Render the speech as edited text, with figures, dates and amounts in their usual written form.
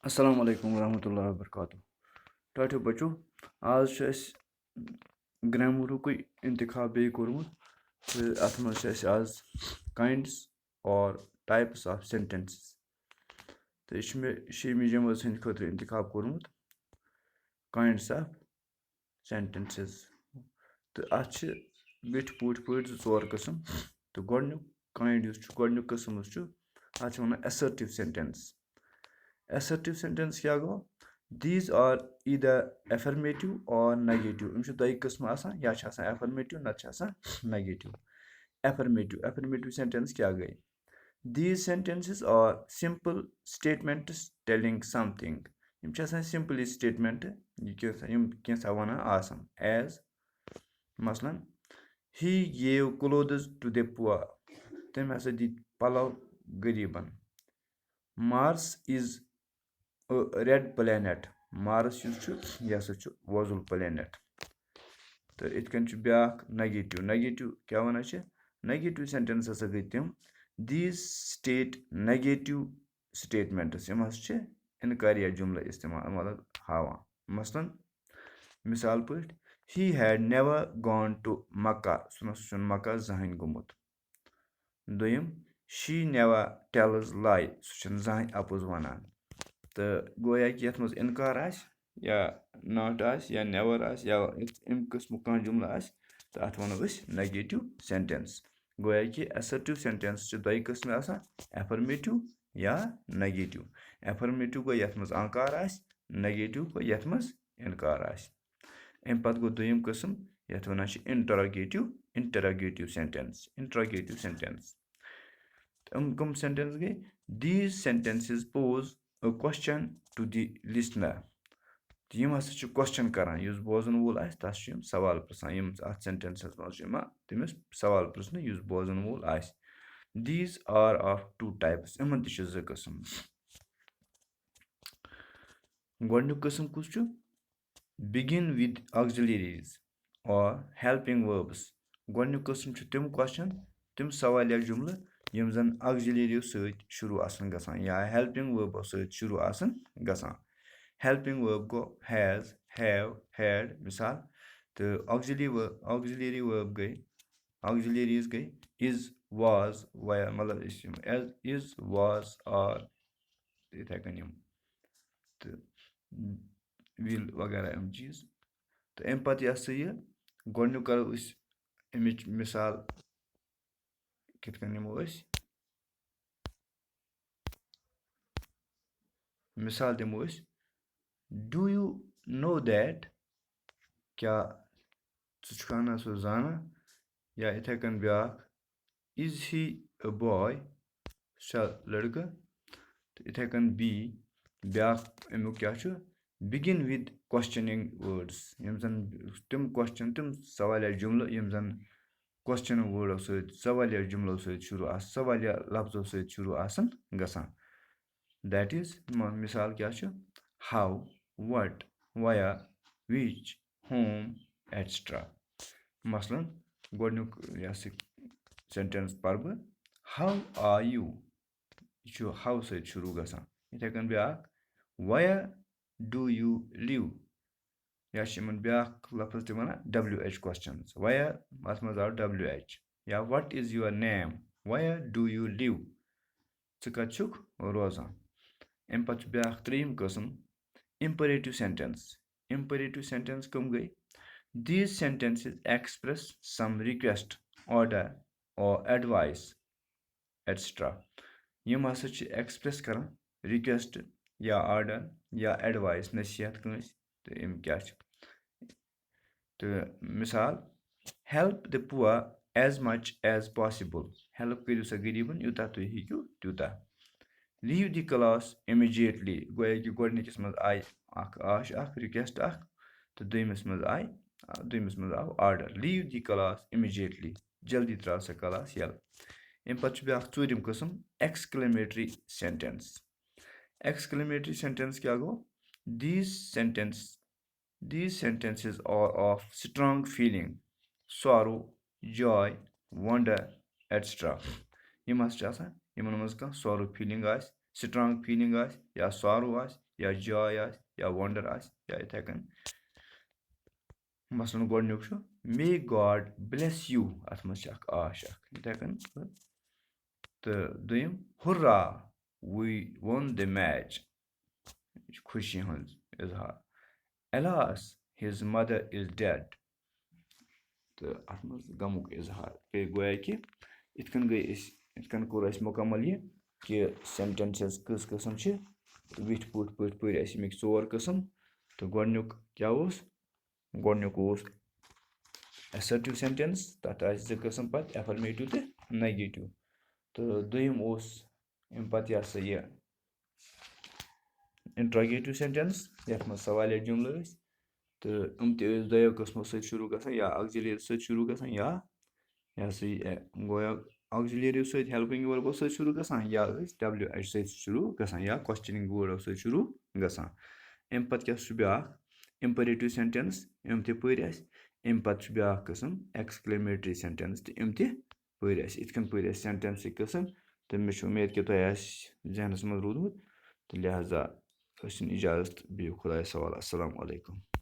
السلام علیکم ورحمۃ اللہ وبرکاتہ ٹاٹھیو بچو آز چھُ اَسہِ گرٛیمرُکُے اِنتِخاب بیٚیہِ کوٚرمُت تہٕ اَتھ منٛز چھِ اَسہِ آز کاینڈٕس اور ٹایپٕس آف سٮ۪نٹٮ۪نسٕز تہٕ یہِ چھُ مےٚ شیٚیمہِ جمٲژ ہٕنٛدِ خٲطرٕ اِنتِخاب کوٚرمُت کاینڈٕس آف سٮ۪نٹٮ۪نسٕز تہٕ اَتھ چھِ ویٚٹھۍ پوٗٹھۍ پٲٹھۍ 2 قٕسٕم تہٕ گۄڈٕنیُک کاینڈ یُس چھُ گۄڈٕنیُک قٕسٕم یُس چھُ اَتھ چھِ وَنان اٮ۪سٲرٹِو سٮ۪نٹٮ۪نٕس اٮ۪سٲرٹِو سٮ۪نٹٮ۪نٕس کیٛاہ گوٚو دیٖز آر ایٖدر اٮ۪فرمیٹِو اور نَگیٹِو یِم چھِ دۄیہِ قٕسمہٕ آسان یا چھِ آسان اٮ۪فرمیٹِو نَتہٕ چھِ آسان نَگیٹِو اٮ۪فرمیٹِو سٮ۪نٹٮ۪نٕس کیٛاہ گٔے these sentences R simple سٹیٹمٮ۪نٛٹٕس ٹٮ۪لِنٛگ something یِم چھِ آسان سِمپٕلی سٹیٹمٮ۪نٛٹ یِم کینٛژھا وَنان آسان ایز مثلاً ہی گیو کلودٕز ٹُو دِ پُور تٔمۍ ہسا دِتۍ پَلو غریٖبَن مارس اِز رٮ۪ڈ پٕلینٮ۪ٹ مارس یُس چھُ یہِ ہسا چھُ وۄزُل پٕلینٮ۪ٹ تہٕ یِتھ کٔنۍ چھُ بیٛاکھ نَگیٹِو کیٛاہ وَنان چھِ نَگیٹِو سٮ۪نٹٮ۪نٕس ہسا گٔے تِم دیٖز سٹیٹ نَگیٹِو سٹیٹمٮ۪نٛٹٕس یِم ہسا چھِ اِنکاریا جُملہٕ اِستعمال مطلب ہاوان مثلاً مِثال پٲٹھۍ ہی ہیڈ نٮ۪وَر گان ٹُو مکّہ سُہ نہ سا چھُنہٕ مکّہ زٕہٕنۍ گوٚمُت دوٚیِم شی نٮ۪وَر ٹٮ۪لٕز لَے سُہ چھُنہٕ زٕہٕنۍ اَپُز وَنان تہٕ گویا کہِ یَتھ منٛز اِنکار آسہِ یا ناٹ آسہِ یا نٮ۪وَر آسہِ یا اَمہِ قٕسمُک کانٛہہ جُملہٕ آسہِ تہٕ اَتھ وَنو أسۍ نَگیٹِو سٮ۪نٹٮ۪نٕس گویا کہِ اٮ۪سٲرٹِو سٮ۪نٹٮ۪نٕس چھِ دۄیہِ قٕسمہِ آسان اٮ۪فرمیٹِو یا نَگیٹِو اٮ۪فرمیٹِو گوٚو یَتھ منٛز آنکار آسہِ نَگیٹِو گوٚو یَتھ منٛز اِنکار آسہِ اَمہِ پَتہٕ گوٚو دوٚیِم قٕسٕم یَتھ وَنان چھِ اِنٹَراگیٹِو سٮ۪نٹٮ۪نٕس تہٕ کٕم سٮ۪نٹٮ۪نٕس گٔے دیٖز سٮ۪نٹٮ۪نسِز پوز اَ کوسچن ٹُو دِ لِسنَر تہٕ یِم ہسا چھِ کوسچن کران یُس بوزن وول آسہِ تَس چھِ یِم سوال پرٛژھان یِم اَتھ سٮ۪نٹٮ۪نسَس منٛز چھِ یِوان تٔمِس سوال پرٛژھنہٕ یُس بوزن وول آسہِ دیٖز آر آف 2 ٹایپٕس یِمن تہِ چھِ 2 قٕسٕم گۄڈٕنیُک قٕسٕم کُس چھُ بِگِن وِد آکزِلیریٖز اور ہیلپِنٛگ وٲربٕس گۄڈٕنیُک قٕسٕم چھُ تِم کوسچن تِم سوالیہ جُملہٕ یِم زَن آکزِلیریو سۭتۍ شروٗع آسان گژھان یا ہیلپِنٛگ وٲربو سۭتۍ شروٗع آسان گژھان ہیلپِنٛگ وٲرب گوٚو ہیز ہیو ہیڈ مِثال تہٕ آکزِلیری وٲرب گٔے آکزِلیریٖز گٔے اِز واز مطلب أسۍ یِم اِز واز آر یِتھَے کٔنۍ یِم تہٕ وِل وغیرہ یِم چیٖز تہٕ اَمہِ پَتہٕ یہِ ہسا یہِ گۄڈٕنیُک کَرو أسۍ اَمِچ مِثال کِتھ کٔنۍ نِمو أسۍ مِثال دِمو أسۍ ڈوٗ یوٗ نو دیٹ کیٛاہ ژٕ چھُکھا نہ سُہ زانان یا یِتھَے کٔنۍ بیٛاکھ اِز ہی اَ باے سُہ چھا لٔڑکہٕ تہٕ یِتھَے کٔنۍ بیٛاکھ اَمیُک کیٛاہ چھُ بِگِن وِد کوسچنِنٛگ وٲڈٕس یِم زَن تِم کوسچن تِم سوالیہ جُملہٕ یِم زَن کوسچن وٲڈو سۭتۍ سوالیہ جُملو سۭتۍ شروٗع آسان سوالیہ لفظو سۭتۍ شروٗع آسان گژھان دیٹ اِز مِثال کیٛاہ چھُ ہَو وَٹ وَیا وِچ ہوم ایٹسٹرا مثلاً گۄڈٕنیُک یہِ ہسا سٮ۪نٹٮ۪نٕس پَرٕ بہٕ ہَو آر یوٗ یہِ چھُ ہَو سۭتۍ شروٗع گژھان یِتھَے کٔنۍ بیٛاکھ وَیَر ڈوٗ یوٗ لِو یا چھِ یِمَن بیٛاکھ لفظ تہِ وَنان ڈبلیو ایچ کوسچنٕز وَیَر اَتھ منٛز آو ڈبلیو ایچ یا what is your name where do you live ژٕ کَتہِ چھُکھ روزان اَمہِ پَتہٕ چھُ بیٛاکھ ترٛیٚیِم قٕسٕم اِمپٔریٹِو سٮ۪نٹٮ۪نٕس کٕم گٔے دیٖز سٮ۪نٹٮ۪نسِز ایکسپرٛس سم رِکوٮ۪سٹ آرڈر اور اٮ۪ڈوایس ایٹسٹرا یِم ہسا چھِ ایکسپرٛس کران رِکوٮ۪سٹ یا آرڈر یا اٮ۪ڈوایس نصیحت کٲنٛسہِ تہٕ یِم کیٛاہ چھِ تہٕ مِثال help the poor as much as possible help کٔرِو سا غریٖبَن یوٗتاہ تُہۍ ہیٚکِو تیوٗتاہ لیٖو دِ کلاس اِمِجیٹلی گویا کہِ گۄڈٕنِکِس منٛز آیہِ اکھ رِکوٮ۪سٹ اکھ تہٕ دوٚیمِس منٛز آو آرڈر لیٖو دِ کلاس اِمِجیٹلی جلدی ترٛاو سا کلاس یَلہٕ اَمہِ پَتہٕ چھُ بیٛاکھ ژوٗرِم قٕسٕم ایکٕسکٕلمیٹری سٮ۪نٹٮ۪نٕس کیٛاہ گوٚو these sentences are of strong feeling سارو جاے وَنڈر ایٹسٹرا یِم ہسا چھِ آسان یِمن منٛز کانٛہہ سارو فیٖلِنٛگ آسہِ سٹرانٛگ فیٖلِنٛگ آسہِ یا سارو آسہِ یا جاے آسہِ یا وَنڈَر آسہِ یا یِتھَے کٔنۍ مثلاً گۄڈٕنیُک چھُ مے گاڈ بٕلٮ۪س یوٗ اَتھ منٛز چھِ اَکھ آش اَکھ یِتھَے کٔنۍ تہٕ دوٚیِم ہُرا وی وون دِ میچ یہِ چھِ خوشی ہٕنٛز اِظہار اٮ۪لاس ہِز مَدَر اِز ڈٮ۪ڈ تہٕ اَتھ منٛز غمُک اِظہار بیٚیہِ گویا کہِ یِتھ کٔنۍ یِتھ کٔنۍ کوٚر اَسہِ مُکمل یہِ کہِ سٮ۪نٹٮ۪نسٕز کٔژ قٕسٕم چھِ تہٕ وِتھ پٲٹھۍ پٔرۍ اَسہِ ییٚمِکۍ 4 قٕسٕم تہٕ گۄڈٕنیُک کیٛاہ اوس گۄڈٕنیُک اوس اٮ۪سٲرٹِو سٮ۪نٹٮ۪نٕس تَتھ آسہِ 2 قٕسٕم پَتہٕ اٮ۪فَرمیٹِو تہٕ نَگیٹِو تہٕ دوٚیِم اوس اَمہِ پَتہٕ یہِ ہسا یہِ اِنٹرٛاگیٹِو سٮ۪نٹٮ۪نٕس یَتھ منٛز سوالیہ جُملہٕ ٲسۍ تہٕ یِم تہِ ٲسۍ 2 قٕسمو سۭتۍ شروٗع گژھان یا آکزِلیری سۭتۍ شروٗع گژھان یا یہِ ہسا یہِ گویا آکزِلیری سۭتۍ ہٮ۪لپِنٛگ ؤربو سۭتۍ شروٗع گژھان یا ٲسۍ WH سۭتۍ شروٗع گژھان یا کوسچنِنٛگ وٲڈو سۭتۍ شروٗع گژھان اَمہِ پَتہٕ کیٛاہ چھُ بیٛاکھ اِمپٔریٹِو سٮ۪نٹٮ۪نٕس یِم تہِ پٔرۍ اَسہِ اَمہِ پَتہٕ چھُ بیٛاکھ قٕسٕم اٮ۪کٕسکلیمیٹری سٮ۪نٹٮ۪نٕس تہٕ یِم تہِ پٔرۍ اَسہِ یِتھ کٔنۍ پٔرۍ اَسہِ سٮ۪نٹٮ۪نسٕکۍ قٕسٕم تہٕ مےٚ چھُ اُمید کہِ تۄہہِ آسہِ ذہنَس منٛز روٗدمُت تہٕ لہذا ٲسِن اِجازت بِہِو خۄدایَس حوالہٕ اَسَلامُ علیکُم